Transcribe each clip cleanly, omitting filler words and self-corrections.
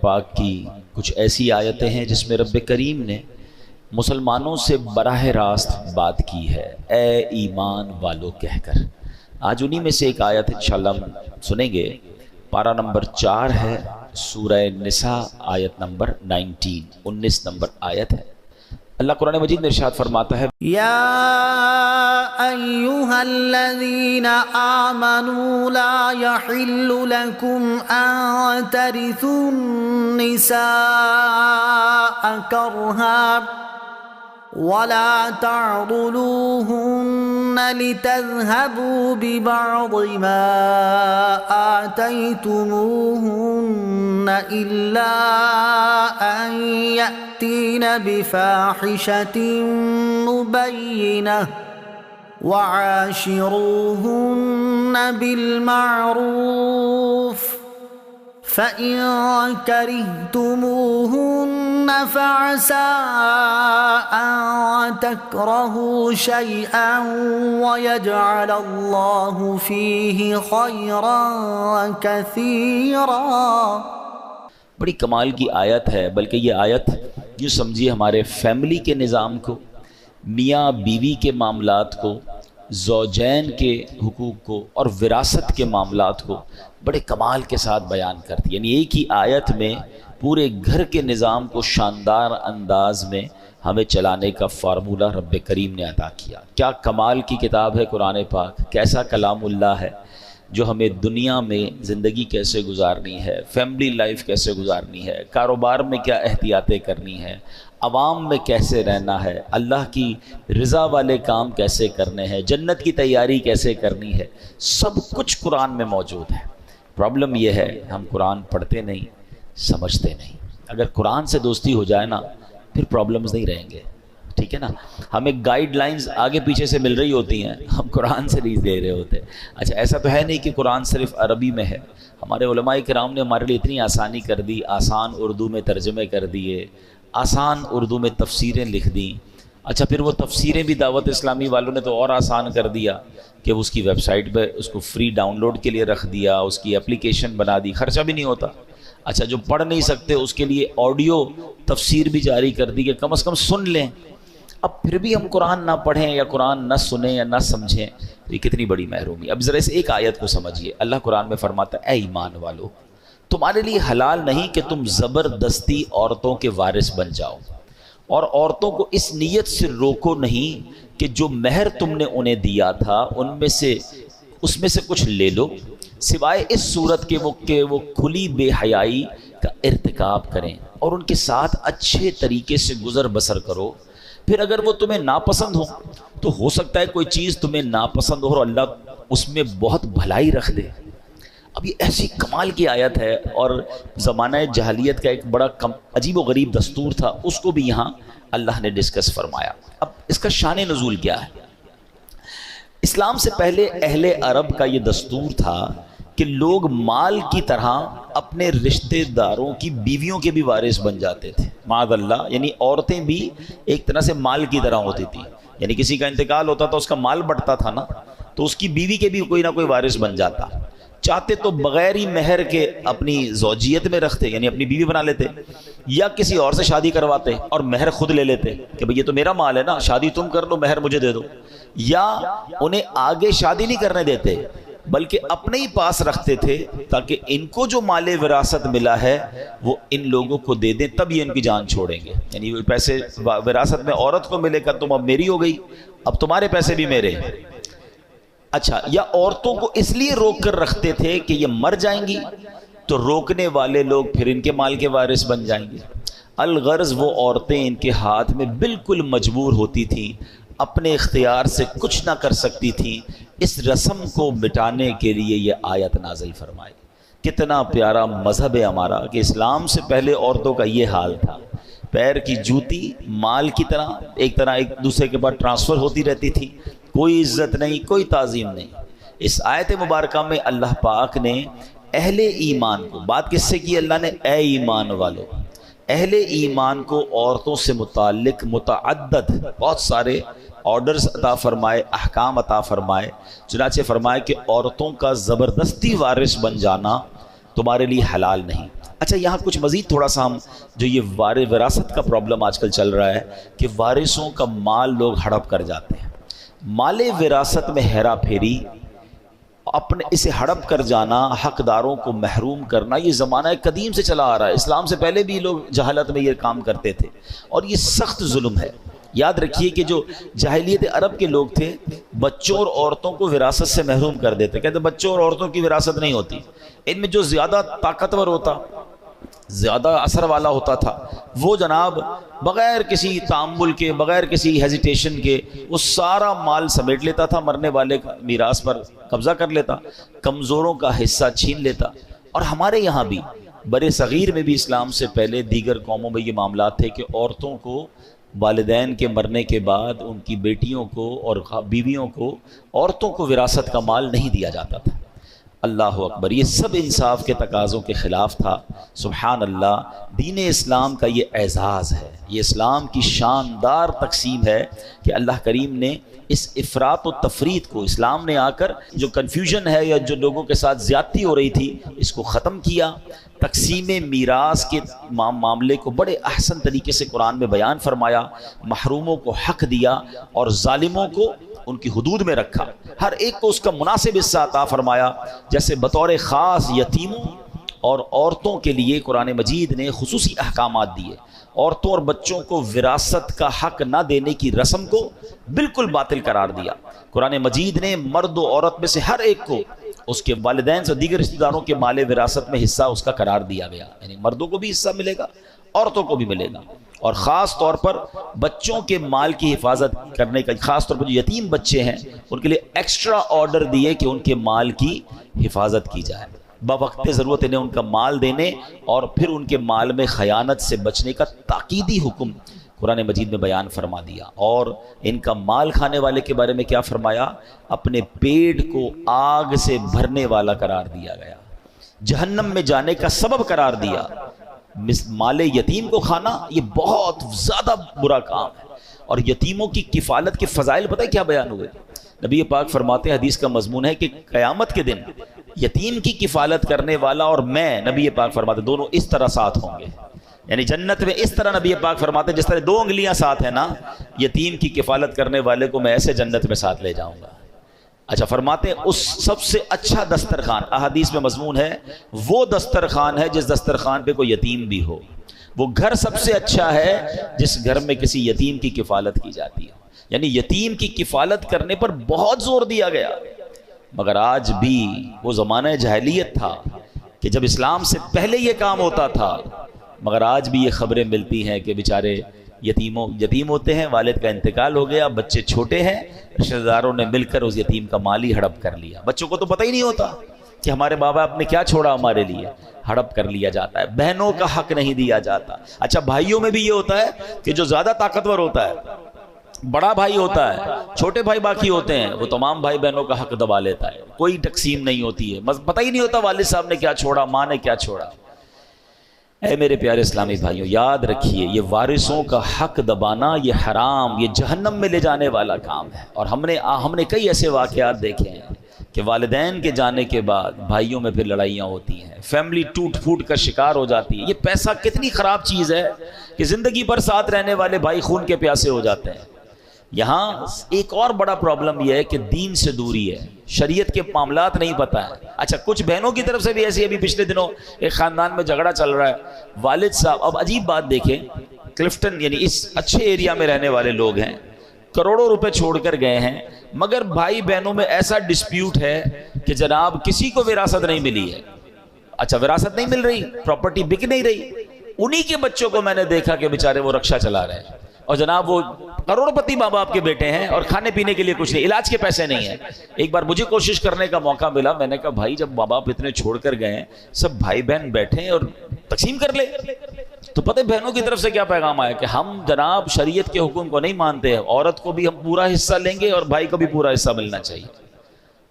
پاک کی کچھ ایسی آیتیں ہیں جس میں رب کریم نے مسلمانوں سے براہ راست بات کی ہے، اے ایمان والو کہہ کر۔ آج انہی میں سے ایک آیت انشاءاللہ ہم سنیں گے۔ پارہ نمبر 4 ہے، سورہ نساء، آیت نمبر 19 نمبر آیت ہے۔ اللہ قرآن مجید میں ارشاد فرماتا ہے، یا ایہا الذین آمنوا لا یحل لکم ان ترثوا النساء کرہا ولا تعضلوهن لتذهبوا ببعض ما آتيتموهن إلا أن يأتين بفاحشة مبينة وعاشروهن بالمعروف فَإِن كَرِهْتُمُوهُنَّ فَعَسَىٰ أَن تَكْرَهُوا شَيْئًا وَيَجْعَلَ اللَّهُ فِيهِ خَيْرًا كَثِيرًا۔ بڑی کمال کی آیت ہے، بلکہ یہ آیت یوں سمجھیے ہمارے فیملی کے نظام کو، میاں بیوی کے معاملات کو، زوجین کے حقوق کو اور وراثت کے معاملات کو بڑے کمال کے ساتھ بیان کرتی ہے۔ یعنی ایک ہی آیت میں پورے گھر کے نظام کو شاندار انداز میں ہمیں چلانے کا فارمولہ رب کریم نے عطا کیا۔ کیا کمال کی کتاب ہے قرآن پاک، کیسا کلام اللہ ہے جو ہمیں دنیا میں زندگی کیسے گزارنی ہے، فیملی لائف کیسے گزارنی ہے، کاروبار میں کیا احتیاطیں کرنی ہے، عوام میں کیسے رہنا ہے، اللہ کی رضا والے کام کیسے کرنے ہیں، جنت کی تیاری کیسے کرنی ہے، سب کچھ قرآن میں موجود ہے۔ پرابلم یہ ہے ہم قرآن پڑھتے نہیں، سمجھتے نہیں۔ اگر قرآن سے دوستی ہو جائے نا پھر پرابلمز نہیں رہیں گے، ٹھیک ہے نا۔ ہمیں گائیڈ لائنز آگے پیچھے سے مل رہی ہوتی ہیں، ہم قرآن سے نہیں دے رہے ہوتے۔ اچھا ایسا تو ہے نہیں کہ قرآن صرف عربی میں ہے، ہمارے علماء کرام نے ہمارے لیے اتنی آسانی کر دی، آسان اردو میں ترجمے کر دیے، آسان اردو میں تفسیریں لکھ دیں۔ اچھا پھر وہ تفسیریں بھی دعوت اسلامی والوں نے تو اور آسان کر دیا کہ اس کی ویب سائٹ پہ اس کو فری ڈاؤن لوڈ کے لیے رکھ دیا، اس کی اپلیکیشن بنا دی، خرچہ بھی نہیں ہوتا۔ اچھا جو پڑھ نہیں سکتے اس کے لیے آڈیو تفسیر بھی جاری کر دی کہ کم از کم سن لیں۔ اب پھر بھی ہم قرآن نہ پڑھیں یا قرآن نہ سنیں یا نہ سمجھیں تو یہ کتنی بڑی محرومی۔ اب ذرا اس ایک آیت کو سمجھیے، اللہ قرآن میں فرماتا ہے، اے ایمان والو تمہارے لیے حلال نہیں کہ تم زبردستی عورتوں کے وارث بن جاؤ، اور عورتوں کو اس نیت سے روکو نہیں کہ جو مہر تم نے انہیں دیا تھا اس میں سے کچھ لے لو، سوائے اس صورت کے وہ کھلی بے حیائی کا ارتکاب کریں اور ان کے ساتھ اچھے طریقے سے گزر بسر کرو۔ پھر اگر وہ تمہیں ناپسند ہو تو ہو سکتا ہے کوئی چیز تمہیں ناپسند ہو اور اللہ اس میں بہت بھلائی رکھ دے۔ اب یہ ایسی کمال کی آیت ہے، اور زمانہ جاہلیت کا ایک بڑا عجیب و غریب دستور تھا، اس کو بھی یہاں اللہ نے ڈسکس فرمایا۔ اب اس کا شان نزول کیا ہے؟ اسلام سے پہلے اہل عرب کا یہ دستور تھا کہ لوگ مال کی طرح اپنے رشتہ داروں کی بیویوں کے بھی وارث بن جاتے تھے، معاذ اللہ۔ یعنی عورتیں بھی ایک طرح سے مال کی طرح ہوتی تھی، یعنی کسی کا انتقال ہوتا تھا، اس کا مال بٹتا تھا نا، تو اس کی بیوی کے بھی کوئی نہ کوئی وارث بن جاتا۔ چاہتے تو بغیر ہی مہر کے اپنی زوجیت میں رکھتے، یعنی اپنی بیوی بنا لیتے، یا کسی اور سے شادی کرواتے اور مہر خود لے لیتے کہ بھئی یہ تو میرا مال ہے نا، شادی تم کر لو، مہر مجھے دے دو۔ یا انہیں آگے شادی نہیں کرنے دیتے بلکہ اپنے ہی پاس رکھتے تھے تاکہ ان کو جو مال وراثت ملا ہے وہ ان لوگوں کو دے دیں، تب یہ ان کی جان چھوڑیں گے۔ یعنی پیسے وراثت میں عورت کو ملے گا، تم اب میری ہو گئی، اب تمہارے پیسے بھی میرے۔ اچھا، یا عورتوں کو اس لیے روک کر رکھتے تھے کہ یہ مر جائیں گی تو روکنے والے لوگ پھر ان کے مال کے وارث بن جائیں گے۔ الغرض وہ عورتیں ان کے ہاتھ میں بالکل مجبور ہوتی تھیں، اپنے اختیار سے کچھ نہ کر سکتی تھیں۔ اس رسم کو مٹانے کے لیے یہ آیت نازل فرمائی۔ کتنا پیارا مذہب ہے ہمارا کہ اسلام سے پہلے عورتوں کا یہ حال تھا، پیر کی جوتی مال کی طرح ایک دوسرے کے بعد ٹرانسفر ہوتی رہتی تھی، کوئی عزت نہیں، کوئی تعظیم نہیں۔ اس آیت مبارکہ میں اللہ پاک نے اہل ایمان کو، بات کس سے کی اللہ نے؟ اے ایمان والو، اہل ایمان کو عورتوں سے متعلق متعدد بہت سارے آرڈرز عطا فرمائے، احکام عطا فرمائے۔ چنانچہ فرمائے کہ عورتوں کا زبردستی وارث بن جانا تمہارے لیے حلال نہیں۔ اچھا یہاں کچھ مزید تھوڑا سا ہم جو یہ وراثت کا پرابلم آج کل چل رہا ہے کہ وارثوں کا مال لوگ ہڑپ کر جاتے ہیں، مال وراثت میں ہیرا پھیری، اپنے اسے ہڑپ کر جانا، حقداروں کو محروم کرنا، یہ زمانہ قدیم سے چلا آ رہا ہے، اسلام سے پہلے بھی لوگ جہالت میں یہ کام کرتے تھے، اور یہ سخت ظلم ہے۔ یاد رکھیے کہ جو جاہلیت عرب کے لوگ تھے بچوں اور عورتوں کو وراثت سے محروم کر دیتے، کہتے بچوں اور عورتوں کی وراثت نہیں ہوتی، ان میں جو زیادہ طاقتور ہوتا، زیادہ اثر والا ہوتا تھا، وہ جناب بغیر کسی تعامل کے، بغیر کسی ہیزیٹیشن کے وہ سارا مال سمیٹ لیتا تھا، مرنے والے کا میراث پر قبضہ کر لیتا، کمزوروں کا حصہ چھین لیتا۔ اور ہمارے یہاں بھی برے صغیر میں بھی اسلام سے پہلے دیگر قوموں میں یہ معاملات تھے کہ عورتوں کو والدین کے مرنے کے بعد ان کی بیٹیوں کو اور بیویوں کو، عورتوں کو وراثت کا مال نہیں دیا جاتا تھا۔ اللہ اکبر، یہ سب انصاف کے تقاضوں کے خلاف تھا۔ سبحان اللہ، دین اسلام کا یہ اعزاز ہے، یہ اسلام کی شاندار تقسیم ہے کہ اللہ کریم نے اس افراط و تفریط کو، اسلام نے آ کر جو کنفیوژن ہے یا جو لوگوں کے ساتھ زیادتی ہو رہی تھی اس کو ختم کیا۔ تقسیم میراث کے معاملے کو بڑے احسن طریقے سے قرآن میں بیان فرمایا، محروموں کو حق دیا اور ظالموں کو ان کی حدود میں رکھا، ہر ایک کو اس کا مناسب حصہ عطا فرمایا۔ جیسے بطور خاص یتیموں اور عورتوں کے لیے قرآن مجید نے خصوصی احکامات دیے، عورتوں اور بچوں کو وراثت کا حق نہ دینے کی رسم کو بالکل باطل قرار دیا۔ قرآن مجید نے مرد و عورت میں سے ہر ایک کو اس کے والدین سے دیگر رشتہ داروں کے مال وراثت میں حصہ اس کا قرار دیا گیا، یعنی مردوں کو بھی حصہ ملے گا، عورتوں کو بھی ملے گا، اور خاص طور پر بچوں کے مال کی حفاظت کرنے کا، خاص طور پر جو یتیم بچے ہیں ان کے لیے ایکسٹرا آرڈر دیے کہ ان کے مال کی حفاظت کی جائے، بوقت ضرورت انہیں ان کا مال دینے اور پھر ان کے مال میں خیانت سے بچنے کا تاکیدی حکم قرآن مجید میں بیان فرما دیا۔ اور ان کا مال کھانے والے کے بارے میں کیا فرمایا؟ اپنے پیٹ کو آگ سے بھرنے والا قرار دیا گیا، جہنم میں جانے کا سبب قرار دیا۔ مال یتیم کو کھانا یہ بہت زیادہ برا کام ہے، اور یتیموں کی کفالت کے فضائل پتہ ہے کیا بیان ہوئے؟ نبی پاک فرماتے ہیں، حدیث کا مضمون ہے کہ قیامت کے دن یتیم کی کفالت کرنے والا اور میں، نبی پاک فرماتے دونوں اس طرح ساتھ ہوں گے، یعنی جنت میں اس طرح نبی پاک فرماتے جس طرح 2 انگلیاں ساتھ ہیں نا، یتیم کی کفالت کرنے والے کو میں ایسے جنت میں ساتھ لے جاؤں گا۔ اچھا فرماتے ہیں اس سب سے اچھا دسترخوان، احادیث میں مضمون ہے، وہ دسترخوان ہے جس دسترخوان پہ کوئی یتیم بھی ہو، وہ گھر سب سے اچھا ہے جس گھر میں کسی یتیم کی کفالت کی جاتی ہے، یعنی یتیم کی کفالت کرنے پر بہت زور دیا گیا۔ مگر آج بھی وہ زمانہ جاہلیت تھا کہ جب اسلام سے پہلے یہ کام ہوتا تھا، مگر آج بھی یہ خبریں ملتی ہیں کہ بیچارے یتیم ہوتے ہیں، والد کا انتقال ہو گیا، بچے چھوٹے ہیں، رشتہ داروں نے مل کر اس یتیم کا مال ہی ہڑپ کر لیا۔ بچوں کو تو پتہ ہی نہیں ہوتا کہ ہمارے باپ باپ نے کیا چھوڑا ہمارے لیے، ہڑپ کر لیا جاتا ہے۔ بہنوں کا حق نہیں دیا جاتا۔ اچھا بھائیوں میں بھی یہ ہوتا ہے کہ جو زیادہ طاقتور ہوتا ہے، بڑا بھائی ہوتا ہے، چھوٹے بھائی باقی ہوتے ہیں، وہ تمام بھائی بہنوں کا حق دبا لیتا ہے، کوئی تقسیم نہیں ہوتی ہے، پتہ ہی نہیں ہوتا والد صاحب نے کیا چھوڑا، ماں نے کیا چھوڑا۔ اے میرے پیارے اسلامی بھائیوں، یاد رکھیے یہ وارثوں کا حق دبانا یہ حرام، یہ جہنم میں لے جانے والا کام ہے۔ اور ہم نے کئی ایسے واقعات دیکھے ہیں کہ والدین کے جانے کے بعد بھائیوں میں پھر لڑائیاں ہوتی ہیں، فیملی ٹوٹ پھوٹ کا شکار ہو جاتی ہے۔ یہ پیسہ کتنی خراب چیز ہے کہ زندگی بھر ساتھ رہنے والے بھائی خون کے پیاسے ہو جاتے ہیں۔ یہاں ایک اور بڑا پرابلم یہ ہے کہ دین سے دوری ہے، شریعت کے معاملات نہیں پتہ ہے۔ اچھا کچھ بہنوں کی طرف سے بھی ایسی، ابھی پچھلے دنوں ایک خاندان میں جھگڑا چل رہا ہے، والد صاحب، اب عجیب بات دیکھیں، کلفٹن یعنی اس اچھے ایریا میں رہنے والے لوگ ہیں، کروڑوں روپے چھوڑ کر گئے ہیں، مگر بھائی بہنوں میں ایسا ڈسپیوٹ ہے کہ جناب کسی کو وراثت نہیں ملی ہے۔ اچھا وراثت نہیں مل رہی، پراپرٹی بک نہیں رہی، انہی کے بچوں کو میں نے دیکھا کہ بیچارے وہ رکشہ چلا رہے ہیں، اور جناب وہ کروڑ پتی ماں باپ کے بیٹے ہیں اور کھانے پینے کے لیے کچھ نہیں، علاج کے پیسے نہیں ہیں۔ ایک بار مجھے کوشش کرنے کا موقع ملا، میں نے کہا بھائی جب ماں باپ اتنے چھوڑ کر گئے ہیں، سب بھائی بہن بیٹھے ہیں اور تقسیم کر لے۔ تو پتہ بہنوں کی طرف سے کیا پیغام آیا کہ ہم جناب شریعت کے حکم کو نہیں مانتے ہیں، عورت کو بھی ہم پورا حصہ لیں گے اور بھائی کو بھی پورا حصہ ملنا چاہیے۔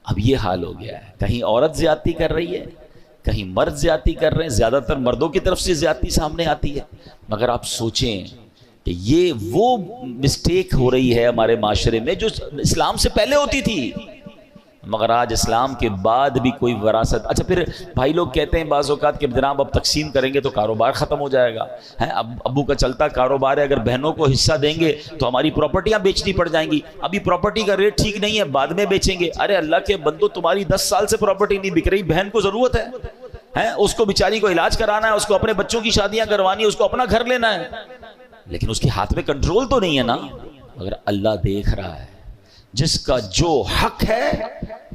اب یہ حال ہو گیا ہے، کہیں عورت زیادتی کر رہی ہے، کہیں مرد زیادتی کر رہے ہیں، زیادہ تر مردوں کی طرف سے زیادتی سامنے آتی ہے۔ مگر آپ سوچیں کہ یہ وہ مسٹیک ہو رہی ہے ہمارے معاشرے میں جو اسلام سے پہلے ہوتی تھی۔ مگر آج اسلام کے بعد بھی کوئی وراثت. اچھا پھر بھائی لوگ کہتے ہیں بعض اوقات کہ جناب اب تقسیم کریں گے تو کاروبار ختم ہو جائے گا. ابو کا چلتا کاروبار ہے, اگر بہنوں کو حصہ دیں گے تو ہماری پراپرٹیاں بیچنی پڑ جائیں گی, ابھی پراپرٹی کا ریٹ ٹھیک نہیں ہے, بعد میں بیچیں گے. ارے اللہ کے بندو, تمہاری 10 سال سے پراپرٹی نہیں بک رہی, بہن کو ضرورت ہے, اس کو بیچاری کو علاج کرانا ہے, اس کو اپنے بچوں کی شادیاں کروانی ہے, اس کو اپنا گھر لینا ہے, لیکن اس کے ہاتھ میں کنٹرول تو نہیں ہے نا. اگر اللہ دیکھ رہا ہے, جس کا جو حق ہے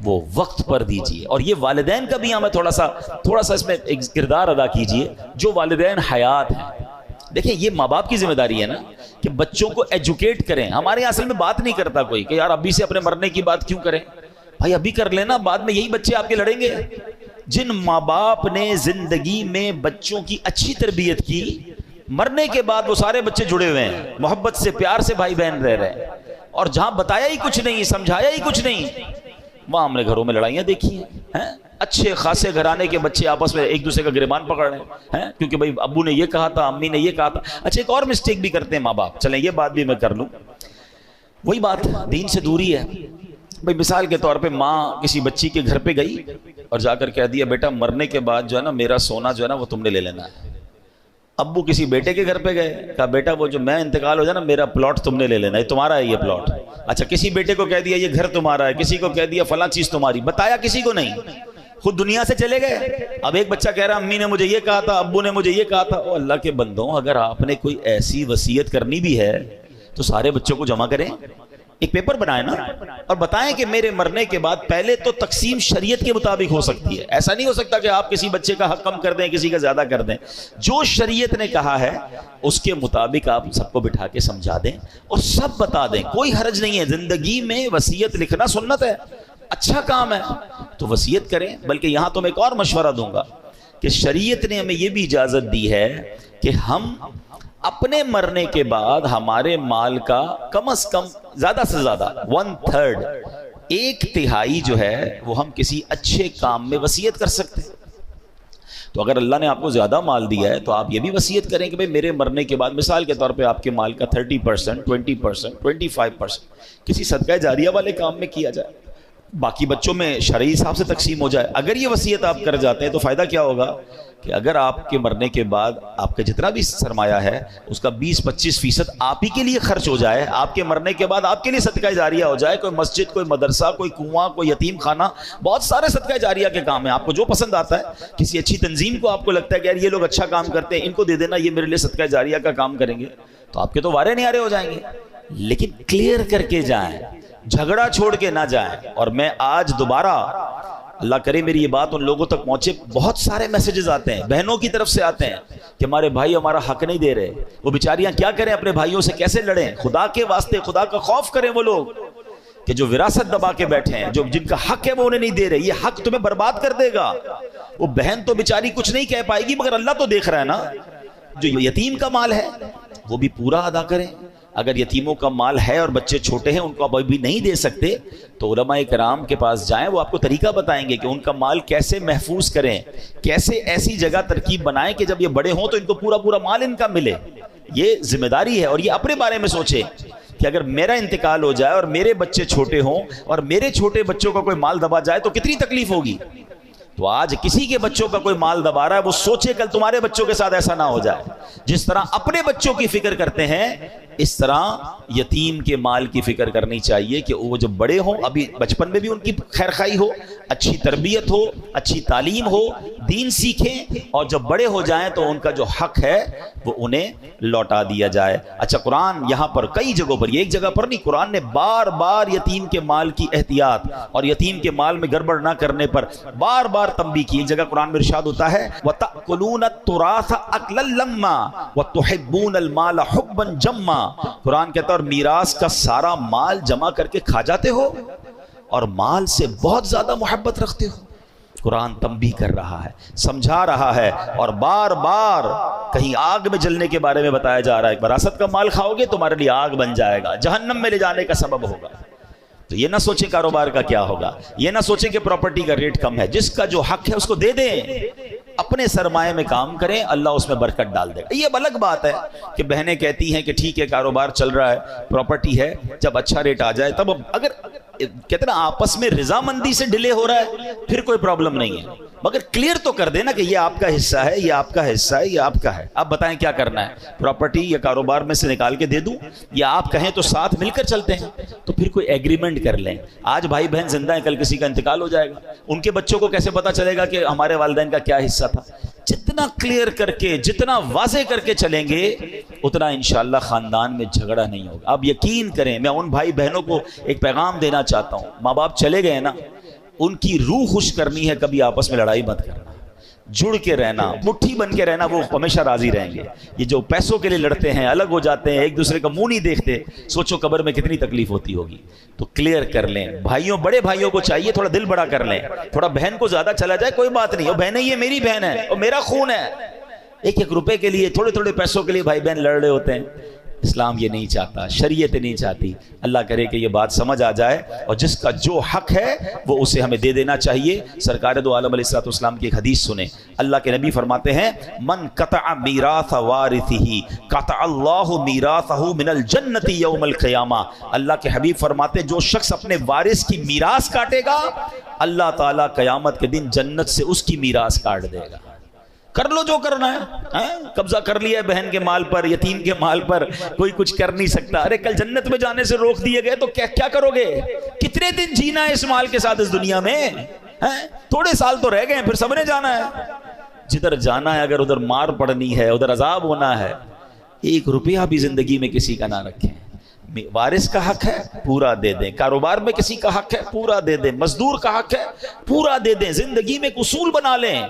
وہ وقت پر دیجیے. اور یہ والدین کا بھی یہاں میں تھوڑا سا اس میں ایک کردار ادا کیجیے. جو والدین حیات ہیں, دیکھیں یہ ماں باپ کی ذمہ داری ہے نا کہ بچوں کو ایجوکیٹ کریں. ہمارے یہاں اصل میں بات نہیں کرتا کوئی کہ یار ابھی سے اپنے مرنے کی بات کیوں کریں. بھائی ابھی کر لینا, بعد میں یہی بچے آپ کے لڑیں گے. جن ماں باپ نے زندگی میں بچوں کی اچھی تربیت کی, مرنے کے بعد وہ سارے بچے جڑے ہوئے ہیں, محبت سے پیار سے بھائی بہن رہ رہے ہیں. اور جہاں بتایا ہی کچھ نہیں, سمجھایا ہی کچھ نہیں, وہاں ہم نے گھروں میں لڑائیاں دیکھی ہیں. اچھے خاصے گھرانے کے بچے آپس میں ایک دوسرے کا گریبان پکڑ رہے ہیں کیونکہ بھائی ابو نے یہ کہا تھا, امی نے یہ کہا تھا. اچھا ایک اور مسٹیک بھی کرتے ہیں ماں باپ, چلیں یہ بات بھی میں کر لوں, وہی بات دین سے دوری ہے. بھائی مثال کے طور پہ ماں کسی بچی کے گھر پہ گئی اور جا کر کہہ دیا بیٹا مرنے کے بعد جو ہے نا میرا سونا جو ہے نا وہ تم نے لے لینا ہے. ابو کسی بیٹے کے گھر پہ گئے, کہا بیٹا وہ جو میں انتقال ہو جائے نا میرا پلاٹ تم نے لے لینا ہے, تمہارا ہے یہ پلاٹ. اچھا کسی بیٹے کو کہہ دیا یہ گھر تمہارا ہے, کسی کو کہہ دیا فلاں چیز تمہاری, بتایا کسی کو نہیں, خود دنیا سے چلے گئے. اب ایک بچہ کہہ رہا امی نے مجھے یہ کہا تھا, ابو نے مجھے یہ کہا تھا. او اللہ کے بندوں, اگر آپ نے کوئی ایسی وصیت کرنی بھی ہے تو سارے بچوں کو جمع کریں, ایک پیپر بنائیں نا, اور بتائیں کہ میرے مرنے کے بعد پہلے تو تقسیم شریعت کے مطابق ہو سکتی ہے. ایسا نہیں ہو سکتا کہ آپ کسی بچے کا حق کم کر دیں, کسی کا زیادہ کر دیں. جو شریعت نے کہا ہے اس کے مطابق آپ سب کو بٹھا کے سمجھا دیں اور سب بتا دیں, کوئی حرج نہیں ہے. زندگی میں وصیت لکھنا سنت ہے, اچھا کام ہے, تو وصیت کریں. بلکہ یہاں تو میں ایک اور مشورہ دوں گا کہ شریعت نے ہمیں یہ بھی اجازت دی ہے کہ ہم اپنے مرنے کے بعد ہمارے مال کا کم از کم زیادہ سے زیادہ 1/3 1/3 جو ہے وہ ہم کسی اچھے کام میں وصیت کر سکتے ہیں. تو اگر اللہ نے آپ کو زیادہ مال دیا ہے تو آپ یہ بھی وصیت کریں کہ بھئی میرے مرنے کے بعد مثال کے طور پہ آپ کے مال کا 30%, 20%, 25% کسی صدقہ جاریہ والے کام میں کیا جائے, باقی بچوں میں شرعی حساب سے تقسیم ہو جائے. اگر یہ وصیت آپ کر جاتے ہیں تو فائدہ کیا ہوگا کہ اگر آپ کے مرنے کے بعد آپ کا جتنا بھی سرمایہ ہے اس کا 20-25% آپ ہی کے لیے خرچ ہو جائے, آپ کے مرنے کے بعد آپ کے لیے صدقہ جاریہ ہو جائے, کوئی مسجد, کوئی مدرسہ, کوئی کنواں, کوئی یتیم خانہ, بہت سارے صدقہ جاریہ کے کام ہیں. آپ کو جو پسند آتا ہے, کسی اچھی تنظیم کو آپ کو لگتا ہے کہ یار یہ لوگ اچھا کام کرتے ہیں, ان کو دے دینا, یہ میرے لیے صدقہ جاریہ کا کام کریں گے, تو آپ کے تو وارے نیارے ہو جائیں گے. لیکن کلیئر کر کے جائیں, جھگڑا چھوڑ کے نہ جائیں. اور میں آج دوبارہ, اللہ کرے میری یہ بات ان لوگوں تک پہنچے, بہت سارے میسیجز آتے ہیں بہنوں کی طرف سے آتے ہیں کہ ہمارے بھائی ہمارا حق نہیں دے رہے, وہ بیچاریاں کیا کریں, اپنے بھائیوں سے کیسے لڑیں. خدا کے واسطے خدا کا خوف کریں وہ لوگ کہ جو وراثت دبا کے بیٹھے ہیں, جو جن کا حق ہے وہ انہیں نہیں دے رہے, یہ حق تمہیں برباد کر دے گا. وہ بہن تو بیچاری کچھ نہیں کہہ پائے گی مگر اللہ تو دیکھ رہا ہے نا. جو یتیم کا مال ہے وہ بھی پورا ادا کریں. اگر یتیموں کا مال ہے اور بچے چھوٹے ہیں, ان کو آپ ابھی نہیں دے سکتے, تو علماء کرام کے پاس جائیں, وہ آپ کو طریقہ بتائیں گے کہ ان کا مال کیسے محفوظ کریں, کیسے ایسی جگہ ترکیب بنائیں کہ جب یہ بڑے ہوں تو ان کو پورا پورا مال ان کا ملے. یہ ذمہ داری ہے. اور یہ اپنے بارے میں سوچیں کہ اگر میرا انتقال ہو جائے اور میرے بچے چھوٹے ہوں اور میرے چھوٹے بچوں کا کوئی مال دبا جائے تو کتنی تکلیف ہوگی. تو آج کسی کے بچوں کا کوئی مال دبا رہا ہے, وہ سوچے کل تمہارے بچوں کے ساتھ ایسا نہ ہو جائے. جس طرح اپنے بچوں کی فکر کرتے ہیں, اس طرح یتیم کے مال کی فکر کرنی چاہیے کہ وہ جب بڑے ہوں, ابھی بچپن میں بھی ان کی خیر خواہی ہو, اچھی تربیت ہو, اچھی تعلیم ہو, دین سیکھیں, اور جب بڑے ہو جائیں تو ان کا جو حق ہے وہ انہیں لوٹا دیا جائے. اچھا قرآن یہاں پر کئی جگہوں پر, یہ ایک جگہ پر نہیں, قرآن نے بار بار یتیم کے مال کی احتیاط اور یتیم کے مال میں گڑبڑ نہ کرنے پر بار بار تنبیہ کی. ایک جگہ قرآن میں ارشاد ہوتا ہے وَتَأْكُلُونَ التُّرَاثَ أَكْلًا لَمًّا وَتُحِبُّونَ الْمَالَ حُبًّا جَمًّا. قرآن کہتا ہے اور میراث کا سارا مال جمع کر کے کھا جاتے ہو اور مال سے بہت زیادہ محبت رکھتے ہو. قرآن تنبیہ کر رہا ہے, سمجھا رہا ہے, اور بار بار کہیں آگ میں جلنے کے بارے میں بتایا جا رہا ہے. وراثت کا مال کھاؤ گے تمہارے لیے آگ بن جائے گا, جہنم میں لے جانے کا سبب ہوگا. تو یہ نہ سوچیں کاروبار کا کیا ہوگا, یہ نہ سوچیں کہ پراپرٹی کا ریٹ کم ہے. جس کا جو حق ہے اس کو دے دیں, اپنے سرمایہ میں کام کریں, اللہ اس میں برکت ڈال دے گا. یہ الگ بات ہے کہ بہنیں کہتی ہیں کہ ٹھیک ہے کاروبار چل رہا ہے, پراپرٹی ہے, جب اچھا ریٹ آ جائے تب. اگر کہتے نا آپس میں رضامندی سے ڈیلے ہو رہا ہے پھر کوئی پرابلم نہیں ہے، مگر کلیئر تو کر دینا کہ یہ آپ کا حصہ ہے، یہ آپ کا حصہ ہے، یہ آپ کا ہے، آپ بتائیں کیا کرنا ہے، پراپرٹی یا کاروبار میں سے نکال کے دے دوں یا آپ کہیں تو ساتھ مل کر چلتے ہیں، تو پھر کوئی ایگریمنٹ کر لیں۔ آج بھائی بہن زندہ ہیں، کل کسی کا انتقال ہو جائے گا، ان کے بچوں کو کیسے پتا چلے گا کہ ہمارے والدین کا کیا حصہ تھا؟ جتنا کلیئر کر کے، جتنا واضح کر کے چلیں گے اتنا انشاءاللہ خاندان میں جھگڑا نہیں ہوگا۔ آپ یقین کریں، میں ان بھائی بہنوں کو ایک پیغام دینا چاہتا ہوں، ماں باپ چلے گئے نا، ان کی روح خوش کرنی ہے، کبھی آپس میں لڑائی مت کرنا، جڑ کے رہنا، مٹھی بن کے رہنا، وہ ہمیشہ راضی رہیں گے۔ یہ جو پیسوں کے لیے لڑتے ہیں، الگ ہو جاتے ہیں، ایک دوسرے کا منہ نہیں دیکھتے، سوچو قبر میں کتنی تکلیف ہوتی ہوگی۔ تو کلیئر کر لیں، بھائیوں، بڑے بھائیوں کو چاہیے تھوڑا دل بڑا کر لیں، تھوڑا بہن کو زیادہ چلا جائے کوئی بات نہیں، وہ بہن ہے، یہ میری بہن ہے اور میرا خون ہے۔ ایک ایک روپے کے لیے، تھوڑے تھوڑے پیسوں کے لیے بھائی بہن لڑ رہے ہوتے ہیں، اسلام یہ نہیں چاہتا، شریعت نہیں چاہتی۔ اللہ کرے کہ یہ بات سمجھ آ جائے اور جس کا جو حق ہے وہ اسے ہمیں دے دینا چاہیے۔ سرکار دو عالم علیہ الصلوۃ والسلام کی ایک حدیث سنیں، اللہ کے نبی فرماتے ہیں من قطع میراث وارثہ قطع اللہ میراثہ من الجنۃ یوم القیامہ۔ اللہ کے حبیب فرماتے ہیں جو شخص اپنے وارث کی میراث کاٹے گا، اللہ تعالیٰ قیامت کے دن جنت سے اس کی میراث کاٹ دے گا۔ کر لو جو کرنا ہے، قبضہ کر لیا ہے بہن کے مال پر، یتیم کے مال پر، کوئی کچھ کر نہیں سکتا۔ ارے کل جنت میں جانے سے روک دیے گئے تو کیا کرو گے؟ کتنے دن جینا ہے اس مال کے ساتھ اس دنیا میں؟ تھوڑے سال تو رہ گئے ہیں، پھر سب نے جانا ہے۔ جدھر جانا ہے، اگر ادھر مار پڑنی ہے، ادھر عذاب ہونا ہے، ایک روپیہ بھی زندگی میں کسی کا نہ رکھیں۔ وارث کا حق ہے پورا دے دیں، کاروبار میں کسی کا حق ہے پورا دے دیں، مزدور کا حق ہے پورا دے دیں۔ زندگی میں ایک اصول بنا لیں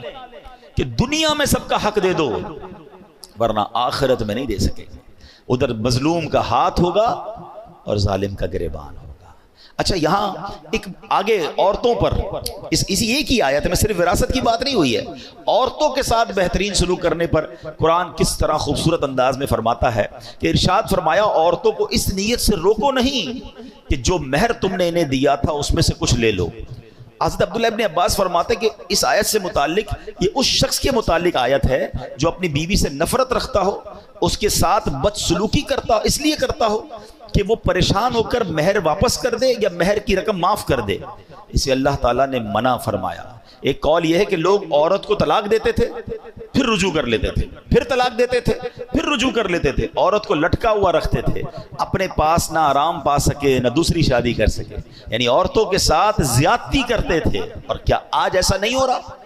کہ دنیا میں سب کا حق دے دو، ورنہ آخرت میں نہیں دے سکے۔ ادھر مظلوم کا ہاتھ ہوگا اور ظالم کا گریبان ہوگا۔ اچھا، یہاں ایک آگے عورتوں پر اسی ایک ہی آیت میں صرف وراثت کی بات نہیں ہوئی ہے، عورتوں کے ساتھ بہترین سلوک کرنے پر قرآن کس طرح خوبصورت انداز میں فرماتا ہے کہ ارشاد فرمایا عورتوں کو اس نیت سے روکو نہیں کہ جو مہر تم نے انہیں دیا تھا اس میں سے کچھ لے لو۔ حضرت عبداللہ ابن عباس فرماتے کہ اس آیت سے متعلق یہ اس شخص کے متعلق آیت ہے جو اپنی بیوی سے نفرت رکھتا ہو، اس کے ساتھ بدسلوکی کرتا ہو، اس لیے کرتا ہو کہ وہ پریشان ہو کر مہر واپس کر دے یا مہر کی رقم معاف کر دے، اسے اللہ تعالیٰ نے منع فرمایا۔ ایک قول یہ ہے کہ لوگ عورت کو طلاق دیتے تھے پھر رجوع کر لیتے تھے، پھر طلاق دیتے تھے پھر رجوع کر لیتے تھے، عورت کو لٹکا ہوا رکھتے تھے، اپنے پاس نہ آرام پا سکے نہ دوسری شادی کر سکے، یعنی عورتوں کے ساتھ زیادتی کرتے تھے۔ اور کیا آج ایسا نہیں ہو رہا؟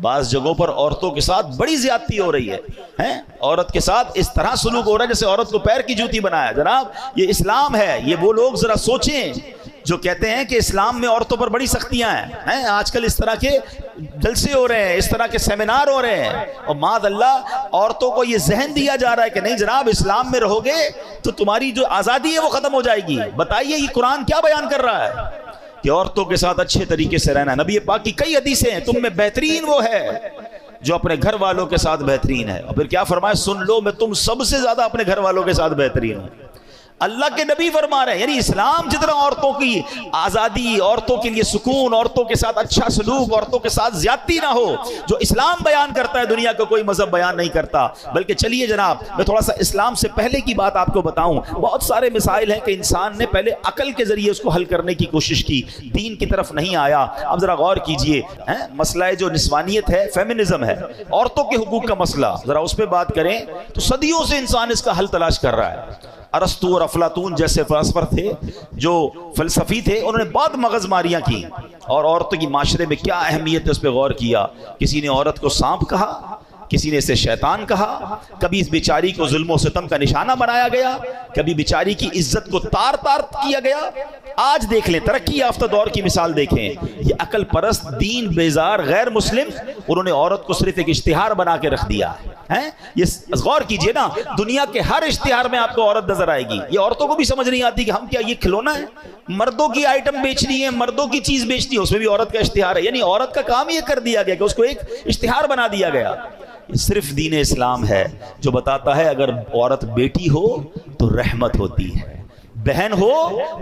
بعض جگہوں پر عورتوں کے ساتھ بڑی زیادتی ہو رہی ہے، عورت کے ساتھ اس طرح سلوک ہو رہا ہے جیسے عورت کو پیر کی جوتی بنایا۔ جناب یہ اسلام ہے، یہ وہ لوگ ذرا سوچیں جو کہتے ہیں کہ اسلام میں عورتوں پر بڑی سختیاں ہیں۔ آج کل اس طرح کے جلسے ہو رہے ہیں، اس طرح کے سیمینار ہو رہے ہیں، اور معاذ اللہ عورتوں کو یہ ذہن دیا جا رہا ہے کہ نہیں جناب اسلام میں رہو گے تو تمہاری جو آزادی ہے وہ ختم ہو جائے گی۔ بتائیے یہ قرآن کیا بیان کر رہا ہے کہ عورتوں کے ساتھ اچھے طریقے سے رہنا۔ نبی پاک کی کئی حدیثیں ہیں، تم میں بہترین وہ ہے جو اپنے گھر والوں کے ساتھ بہترین ہے، اور پھر کیا فرمایا؟ سن لو میں تم سب سے زیادہ اپنے گھر والوں کے ساتھ بہترین ہوں۔ اللہ کے نبی فرما رہے ہیں، یعنی اسلام جتنا عورتوں کی آزادی، عورتوں کے لیے سکون، عورتوں کے ساتھ اچھا سلوک، عورتوں کے ساتھ زیادتی نہ ہو، جو اسلام بیان کرتا ہے دنیا کا کوئی مذہب بیان نہیں کرتا۔ بلکہ چلیے جناب میں تھوڑا سا اسلام سے پہلے کی بات آپ کو بتاؤں۔ بہت سارے مسائل ہیں کہ انسان نے پہلے عقل کے ذریعے اس کو حل کرنے کی کوشش کی، دین کی طرف نہیں آیا۔ اب ذرا غور کیجئے، مسئلہ جو نسوانیت ہے، فیمنزم ہے، عورتوں کے حقوق کا مسئلہ، ذرا اس پہ بات کریں تو صدیوں سے انسان اس کا حل تلاش کر رہا ہے۔ ارسطو اور افلاطون جیسے فلسفر تھے، جو فلسفی تھے، انہوں نے بہت مغز ماریاں کی اور عورتوں کی معاشرے میں کیا اہمیت ہے اس پہ غور کیا۔ کسی نے عورت کو سانپ کہا، کسی نے اسے شیطان کہا، کبھی اس بیچاری کو ظلم و ستم کا نشانہ بنایا گیا، کبھی بیچاری کی عزت کو تار تار کیا گیا۔ آج دیکھ لیں ترقی یافتہ دور کی مثال دیکھیں، یہ عقل پرست، دین بیزار غیر مسلم، انہوں نے عورت کو صرف ایک اشتہار بنا کے رکھ دیا ہے۔ یہ غور کیجئے نا، دنیا کے ہر اشتہار میں آپ کو عورت نظر آئے گی۔ یہ عورتوں کو بھی سمجھ نہیں آتی کہ ہم کیا یہ کھلونا ہے؟ مردوں کی آئٹم بیچنی ہے، مردوں کی چیز بیچنی ہے، اس میں بھی عورت کا اشتہار ہے۔ یعنی عورت کا کام یہ کر دیا گیا کہ اس کو ایک اشتہار بنا دیا گیا۔ یہ صرف دین اسلام ہے جو بتاتا ہے اگر عورت بیٹی ہو تو رحمت ہوتی ہے، بہن ہو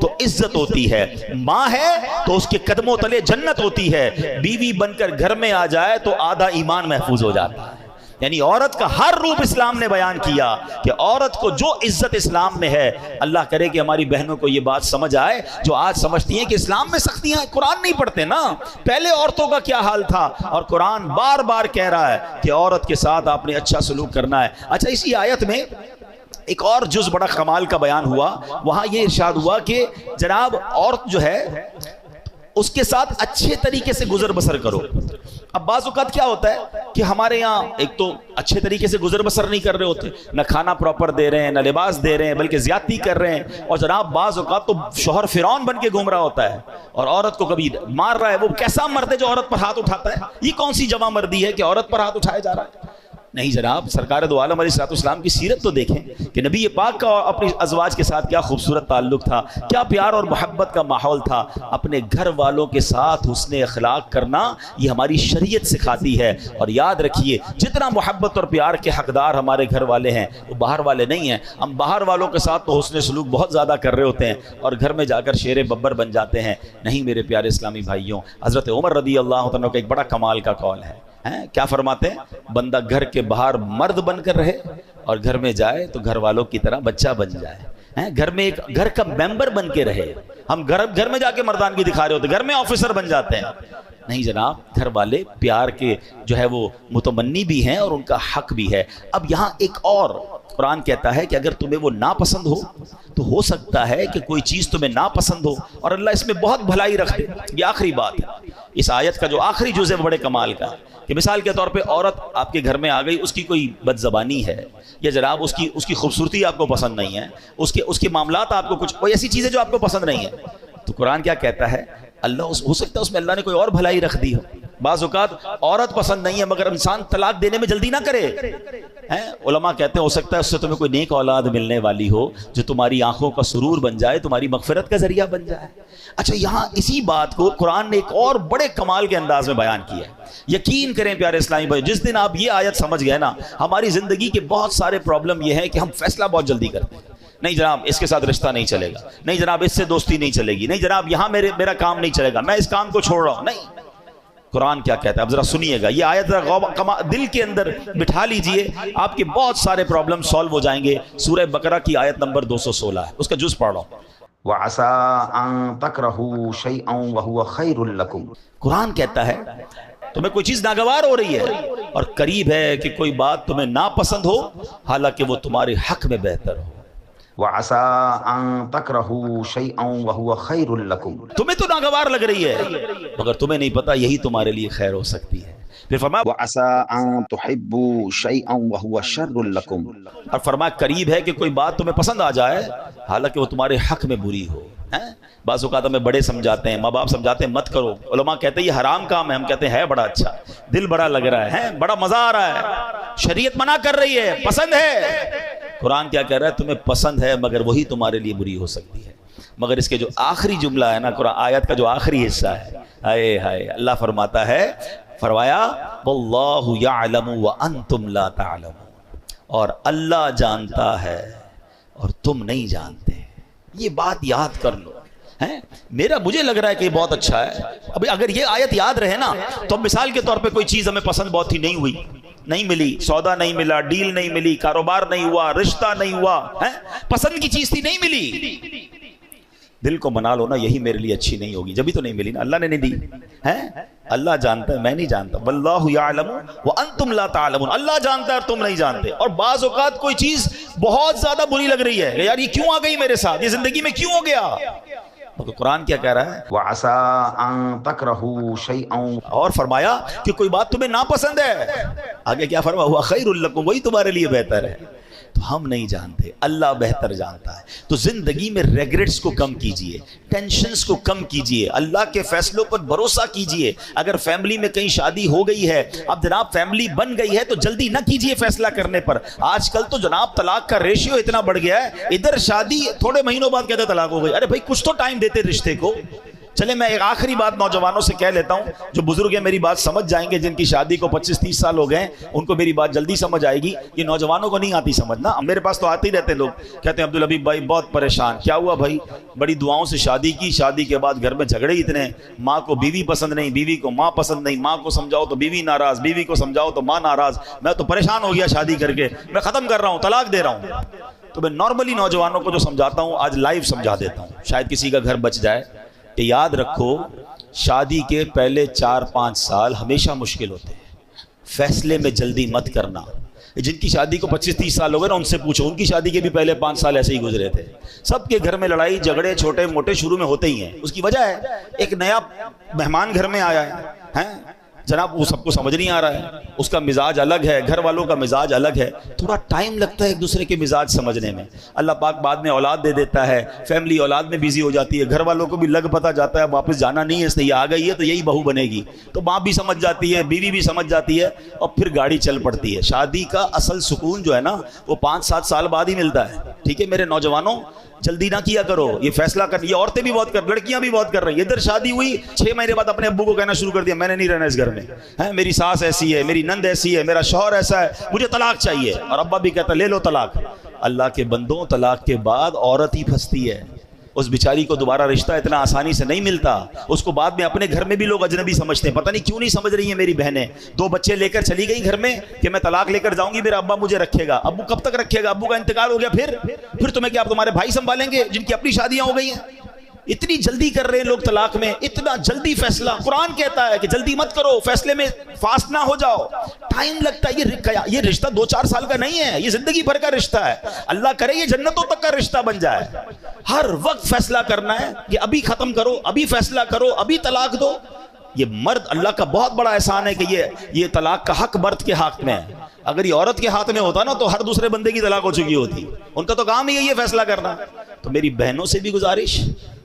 تو عزت ہوتی ہے، ماں ہے تو اس کے قدموں تلے جنت ہوتی ہے، بیوی بن کر گھر میں آ جائے تو آدھا ایمان محفوظ ہو جاتا ہے۔ یعنی عورت کا ہر روپ اسلام نے بیان کیا کہ عورت کو جو عزت اسلام میں ہے، اللہ کرے کہ ہماری بہنوں کو یہ بات سمجھ آئے جو آج سمجھتی ہیں کہ اسلام میں سختیاں ہیں، قرآن نہیں پڑھتے نا، پہلے عورتوں کا کیا حال تھا، اور قرآن بار بار کہہ رہا ہے کہ عورت کے ساتھ آپ نے اچھا سلوک کرنا ہے۔ اچھا، اسی آیت میں ایک اور جز بڑا کمال کا بیان ہوا، وہاں یہ ارشاد ہوا کہ جناب عورت جو ہے اس کے ساتھ اچھے طریقے سے گزر بسر کرو۔ اب بعض اوقات کیا ہوتا ہے کہ ہمارے یہاں ایک تو اچھے طریقے سے گزر بسر نہیں کر رہے ہوتے، نہ کھانا پراپر دے رہے ہیں، نہ لباس دے رہے ہیں، بلکہ زیادتی کر رہے ہیں، اور جناب بعض اوقات تو شوہر فرعون بن کے گھوم رہا ہوتا ہے اور عورت کو کبھی مار رہا ہے۔ وہ کیسا مرد ہے جو عورت پر ہاتھ اٹھاتا ہے؟ یہ کون سی جوان مردی ہے کہ عورت پر ہاتھ اٹھایا جا رہا ہے؟ نہیں جناب، سرکار دو عالم علیہ السلام کی سیرت تو دیکھیں کہ نبی پاک کا اپنی ازواج کے ساتھ کیا خوبصورت تعلق تھا، کیا پیار اور محبت کا ماحول تھا۔ اپنے گھر والوں کے ساتھ حسن اخلاق کرنا یہ ہماری شریعت سکھاتی ہے۔ اور یاد رکھیے، جتنا محبت اور پیار کے حقدار ہمارے گھر والے ہیں وہ باہر والے نہیں ہیں۔ ہم باہر والوں کے ساتھ تو حسن سلوک بہت زیادہ کر رہے ہوتے ہیں اور گھر میں جا کر شیر ببر بن جاتے ہیں۔ نہیں میرے پیارے اسلامی بھائیوں، حضرت عمر رضی اللہ عنہ کا ایک بڑا کمال کا قول ہے، کیا فرماتے ہیں؟ بندہ گھر کے باہر مرد بن کر رہے اور گھر میں جائے تو گھر والوں کی طرح بچہ بن جائے، گھر میں ایک گھر کا ممبر بن کے رہے۔ ہم گھر میں جا کے مردانگی دکھا رہے ہوتے، گھر میں آفیسر بن جاتے ہیں۔ نہیں جناب، گھر والے پیار کے جو ہے وہ متمنی بھی ہیں اور ان کا حق بھی ہے۔ اب یہاں ایک اور قرآن کہتا ہے کہ اگر تمہیں وہ ناپسند ہو تو ہو سکتا ہے کہ کوئی چیز تمہیں ناپسند ہو اور اللہ اس میں بہت بھلائی رکھ دے۔ یہ آخری بات ہے، اس آیت کا جو آخری جز ہے بڑے کمال کا ہے کہ مثال کے طور پہ عورت آپ کے گھر میں آ گئی، اس کی کوئی بد زبانی ہے یا جناب اس کی خوبصورتی آپ کو پسند نہیں ہے، اس کے معاملات آپ کو کچھ کوئی ایسی چیزیں جو آپ کو پسند نہیں ہے، تو قرآن کیا کہتا ہے؟ اللہ ہو سکتا ہے اس میں اللہ نے کوئی اور بھلائی رکھ دی ہو۔ بعض اوقات عورت پسند نہیں ہے مگر انسان طلاق دینے میں جلدی نہ کرے۔ علماء کہتے ہیں ہو سکتا ہے اس سے تمہیں کوئی نیک اولاد ملنے والی ہو جو تمہاری آنکھوں کا سرور بن جائے، تمہاری مغفرت کا ذریعہ بن جائے۔ اچھا، یہاں اسی بات کو قرآن نے ایک اور بڑے کمال کے انداز میں بیان کیا ہے۔ یقین کریں پیارے اسلامی بھائی، جس دن آپ یہ آیت سمجھ گئے نا، ہماری زندگی کے بہت سارے پرابلم یہ ہے کہ ہم فیصلہ بہت جلدی کرتے ہیں۔ نہیں جناب اس کے ساتھ رشتہ نہیں چلے گا، نہیں جناب اس سے دوستی نہیں چلے گی، نہیں جناب یہاں میرا کام نہیں چلے گا، میں اس کام کو چھوڑ رہا ہوں۔ نہیں، قرآن کیا کہتا ہے اب ذرا سنیے گا، یہ آیت دل کے اندر بٹھا لیجئے، آپ کے بہت سارے پرابلم سالو ہو جائیں گے۔ سورہ بقرہ کی آیت نمبر 216 ہے، اس کا جز پڑھ رہا ہوں۔ وَعَسَىٰ أَن تَكْرَهُوا شَيْئًا وَهُوَ خَيْرٌ لَكُمْ، قرآن کہتا ہے تمہیں کوئی چیز ناگوار ہو رہی ہے اور قریب ہے کہ کوئی بات تمہیں ناپسند ہو حالانکہ وہ تمہارے حق میں بہتر ہو۔ وَعَسَىٰ أَن تَكْرَهُوا شَيْئًا وَهُوَ خَيْرٌ لَكُمْ، تمہیں تو ناگوار لگ رہی ہے مگر تمہیں نہیں پتا یہی تمہارے لیے خیر ہو سکتی ہے۔ پھر فرمایا وَعَسَىٰ أَن تُحِبُّوا شَيْئًا وَهُوَ شَرٌّ لَكُمْ، اور فرمایا قریب ہے کہ کوئی بات تمہیں پسند آ جائے حالانکہ وہ تمہارے حق میں بری ہو۔ بعض اوقات ہمیں بڑے سمجھاتے ہیں، ماں باپ سمجھاتے ہیں مت کرو، علماء کہتے ہیں یہ حرام کام ہے، ہم کہتے ہیں بڑا اچھا، دل بڑا لگ رہا ہے، بڑا مزہ آ رہا ہے، شریعت منع کر رہی ہے، پسند ہے۔ قرآن کیا کہہ رہا ہے؟ تمہیں پسند ہے مگر وہی تمہارے لیے بری ہو سکتی ہے۔ مگر اس کے جو آخری جملہ ہے نا، قرآن آیت کا جو آخری حصہ ہے، ہائے ہائے، اللہ فرماتا ہے، فرمایا واللہ یعلم وانتم لا تعلمون، اور اللہ جانتا ہے اور تم نہیں جانتے۔ یہ بات یاد کر لو۔ مجھے لگ رہا ہے کہ یہ بہت اچھا ہے، ابھی اگر یہ آیت یاد رہے نا تو مثال کے طور پہ کوئی چیز ہمیں پسند بہت تھی، نہیں ہوئی، نہیں ملی، سودا نہیں ملا، ڈیل نہیں ملی، کاروبار نہیں ہوا، رشتہ نہیں ہوا، پسند کی چیز تھی نہیں ملی، دل کو منا لو نا یہی میرے لیے اچھی نہیں ہوگی، جبھی تو نہیں ملی نا، اللہ نے نہیں دی، اللہ جانتا ہے میں نہیں جانتا، واللہ یعلم وانتم لا تعلمون، اللہ جانتا ہے اور تم نہیں جانتے۔ اور بعض اوقات کوئی چیز بہت زیادہ بری لگ رہی ہے، یار یہ کیوں آ گئی میرے ساتھ، یہ زندگی میں کیوں ہو گیا؟ تو قرآن کیا کہہ رہا ہے؟ وَعَسَىٰ أَن تَكْرَهُوا شَيْئًا، اور فرمایا کہ کوئی بات تمہیں ناپسند ہے، آگے کیا فرمایا؟ هُوَ خَيْرٌ لَكُمْ، وہی تمہارے لیے بہتر ہے۔ تو ہم نہیں جانتے، اللہ بہتر جانتا ہے۔ تو زندگی میں ریگریٹس کو کم کیجئے، ٹینشنز کو کم کیجئے، اللہ کے فیصلوں پر بھروسہ کیجئے۔ اگر فیملی میں کہیں شادی ہو گئی ہے، اب جناب فیملی بن گئی ہے تو جلدی نہ کیجئے فیصلہ کرنے پر۔ آج کل تو جناب طلاق کا ریشیو اتنا بڑھ گیا ہے، ادھر شادی تھوڑے مہینوں بعد کہتے طلاق ہو گئی، ارے بھائی کچھ تو ٹائم دیتے رشتے کو۔ چلے میں ایک آخری بات نوجوانوں سے کہہ لیتا ہوں، جو بزرگ ہیں میری بات سمجھ جائیں گے، جن کی شادی کو 25-30 سال ہو گئے ان کو میری بات جلدی سمجھ آئے گی، یہ نوجوانوں کو نہیں آتی سمجھنا۔ میرے پاس تو آتے ہی رہتے ہیں لوگ، کہتے ہیں عبدالحبیب بھائی بہت پریشان، کیا ہوا بھائی؟ بڑی دعاؤں سے شادی کی، شادی کے بعد گھر میں جھگڑے اتنے، ماں کو بیوی پسند نہیں، بیوی کو ماں پسند نہیں، ماں کو سمجھاؤ تو بیوی ناراض، بیوی کو سمجھاؤ تو ماں ناراض، میں تو پریشان ہو گیا شادی کر کے، میں ختم کر رہا ہوں، طلاق دے رہا ہوں۔ تو میں نارملی نوجوانوں کو جو سمجھاتا ہوں آج لائیو سمجھا دیتا ہوں، شاید کسی کا گھر بچ جائے، کہ یاد رکھو شادی کے پہلے 4-5 سال ہمیشہ مشکل ہوتے ہیں، فیصلے میں جلدی مت کرنا۔ جن کی شادی کو 25-30 سال ہو گئے نا ان سے پوچھو، ان کی شادی کے بھی پہلے 5 سال ایسے ہی گزرے تھے۔ سب کے گھر میں لڑائی جھگڑے چھوٹے موٹے شروع میں ہوتے ہی ہیں، اس کی وجہ ہے ایک نیا مہمان گھر میں آیا ہے جناب، وہ سب کو سمجھ نہیں آ رہا ہے، اس کا مزاج الگ ہے، گھر والوں کا مزاج الگ ہے، تھوڑا ٹائم لگتا ہے ایک دوسرے کے مزاج سمجھنے میں۔ اللہ پاک بعد میں اولاد دے دیتا ہے، فیملی اولاد میں بیزی ہو جاتی ہے، گھر والوں کو بھی لگ پتہ جاتا ہے واپس جانا نہیں ہے، اس لیے یہ آ گئی ہے تو یہی بہو بنے گی، تو ماں بھی سمجھ جاتی ہے، بیوی بھی سمجھ جاتی ہے، اور پھر گاڑی چل پڑتی ہے۔ شادی کا اصل سکون جو ہے نا وہ 5-7 سال بعد ہی ملتا ہے۔ ٹھیک ہے میرے نوجوانوں، جلدی نہ کیا کرو، یہ فیصلہ کر، یہ عورتیں بھی بہت کر، لڑکیاں بھی بہت کر رہی ہیں۔ ادھر شادی ہوئی 6 مہینے بعد اپنے ابو کو کہنا شروع کر دیا میں نے نہیں رہنا اس گھر میں، میری ساس ایسی ہے، میری نند ایسی ہے، میرا شوہر ایسا ہے، مجھے طلاق چاہیے، اور ابا بھی کہتا لے لو طلاق۔ اللہ کے بندوں، طلاق کے بعد عورت ہی پھنستی ہے، اس بیچاری کو دوبارہ رشتہ اتنا آسانی سے نہیں ملتا، اس کو بعد میں اپنے گھر میں بھی لوگ اجنبی سمجھتے ہیں۔ پتہ نہیں کیوں نہیں سمجھ رہی ہیں میری بہنیں، 2 بچے لے کر چلی گئی گھر میں کہ میں طلاق لے کر جاؤں گی، میرا ابا مجھے رکھے گا۔ ابو کب تک رکھے گا؟ ابو کا انتقال ہو گیا، پھر تمہیں کیا تمہارے بھائی سنبھالیں گے جن کی اپنی شادیاں ہو گئی ہیں؟ اتنی جلدی کر رہے ہیں لوگ طلاق میں، اتنا جلدی فیصلہ۔ قرآن کہتا ہے کہ جلدی مت کرو، فیصلے میں فاسٹ نہ ہو جاؤ، ٹائم لگتا ہے۔ یہ رشتہ 2-4 سال کا نہیں ہے، یہ زندگی بھر کا رشتہ ہے۔ اللہ کرے یہ جنتوں تک کا رشتہ بن جائے۔ ہر وقت فیصلہ کرنا ہے کہ ابھی ختم کرو، ابھی فیصلہ کرو، ابھی طلاق دو۔ یہ مرد، اللہ کا بہت بڑا احسان ہے کہ یہ طلاق کا حق مرد کے ہاتھ میں ہے۔ اگر یہ عورت کے ہاتھ میں ہوتا نا تو ہر دوسرے بندے کی طلاق ہو چکی ہوتی، ان کا تو کام ہی یہی ہے فیصلہ کرنا۔ تو میری بہنوں سے بھی گزارش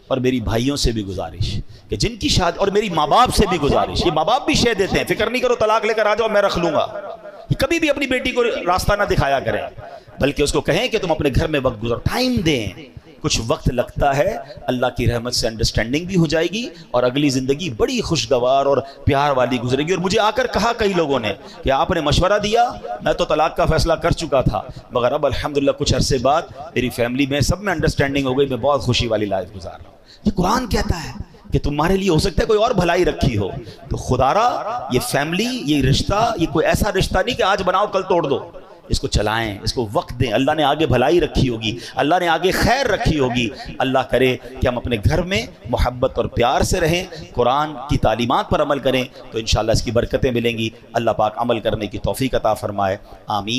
اور میری بھائیوں سے بھی گزارش کہ جن کی شادی، اور میری ماں باپ سے بھی گزارش، یہ ماں باپ بھی شے دیتے ہیں، فکر نہیں کرو طلاق لے کر آ جاؤ میں رکھ لوں گا، کبھی بھی اپنی بیٹی کو راستہ نہ دکھایا کریں، بلکہ اس کو کہیں کہ تم اپنے گھر میں وقت گزارو، ٹائم دیں۔ کچھ وقت لگتا ہے، اللہ کی رحمت سے انڈرسٹینڈنگ بھی ہو جائے گی اور اگلی زندگی بڑی خوشگوار اور پیار والی گزرے گی۔ اور مجھے آ کر کہا کئی لوگوں نے کہ آپ نے مشورہ دیا، میں تو طلاق کا فیصلہ کر چکا تھا، مگر اب الحمدللہ کچھ عرصے بعد میری فیملی میں سب میں انڈرسٹینڈنگ ہو گئی، میں بہت خوشی والی لائف گزار رہا ہوں۔ یہ قرآن کہتا ہے کہ تمہارے لیے ہو سکتا ہے کوئی اور بھلائی رکھی ہو، تو خدا را یہ فیملی، یہ رشتہ، یہ کوئی ایسا رشتہ نہیں کہ آج بناؤ کل توڑ دو، اس کو چلائیں، اس کو وقت دیں، اللہ نے آگے بھلائی رکھی ہوگی، اللہ نے آگے خیر رکھی ہوگی۔ اللہ کرے کہ ہم اپنے گھر میں محبت اور پیار سے رہیں، قرآن کی تعلیمات پر عمل کریں، تو انشاءاللہ اس کی برکتیں ملیں گی۔ اللہ پاک عمل کرنے کی توفیق عطا فرمائے، آمین۔